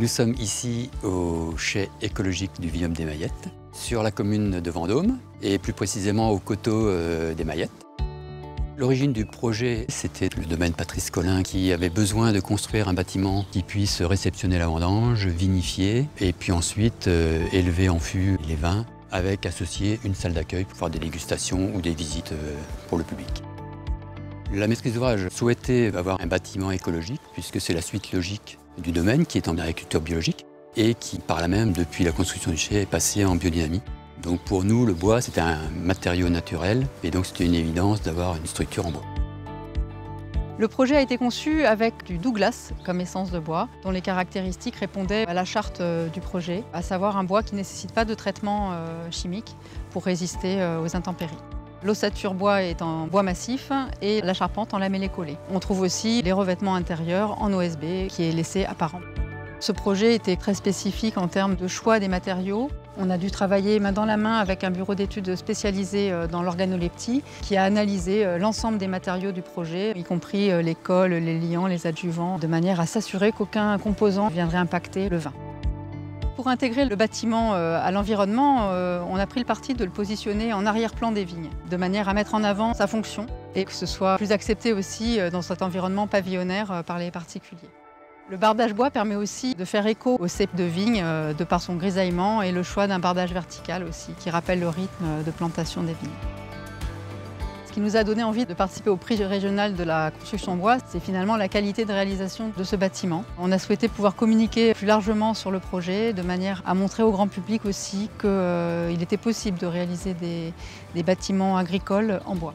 Nous sommes ici au chai écologique du Vignoble des Mayettes, sur la commune de Vendôme et plus précisément au coteau des Mayettes. L'origine du projet, c'était le domaine Patrice Collin qui avait besoin de construire un bâtiment qui puisse réceptionner la vendange, vinifier et puis ensuite élever en fût les vins avec associé une salle d'accueil pour faire des dégustations ou des visites pour le public. La maîtrise d'ouvrage souhaitait avoir un bâtiment écologique puisque c'est la suite logique du domaine qui est en agriculture biologique et qui, par là même, depuis la construction du chai, est passé en biodynamie. Donc pour nous, le bois, c'était un matériau naturel et donc c'était une évidence d'avoir une structure en bois. Le projet a été conçu avec du Douglas comme essence de bois, dont les caractéristiques répondaient à la charte du projet, à savoir un bois qui ne nécessite pas de traitement chimique pour résister aux intempéries. L'ossature bois est en bois massif et la charpente en lamellé collé. On trouve aussi les revêtements intérieurs en OSB qui est laissé apparent. Ce projet était très spécifique en termes de choix des matériaux. On a dû travailler main dans la main avec un bureau d'études spécialisé dans l'organoleptie qui a analysé l'ensemble des matériaux du projet, y compris les colles, les liants, les adjuvants, de manière à s'assurer qu'aucun composant viendrait impacter le vin. Pour intégrer le bâtiment à l'environnement, on a pris le parti de le positionner en arrière-plan des vignes, de manière à mettre en avant sa fonction et que ce soit plus accepté aussi dans cet environnement pavillonnaire par les particuliers. Le bardage bois permet aussi de faire écho aux cèpes de vigne de par son grisaillement et le choix d'un bardage vertical aussi, qui rappelle le rythme de plantation des vignes. Ce qui nous a donné envie de participer au prix régional de la construction bois, c'est finalement la qualité de réalisation de ce bâtiment. On a souhaité pouvoir communiquer plus largement sur le projet, de manière à montrer au grand public aussi qu'il était possible de réaliser des bâtiments agricoles en bois.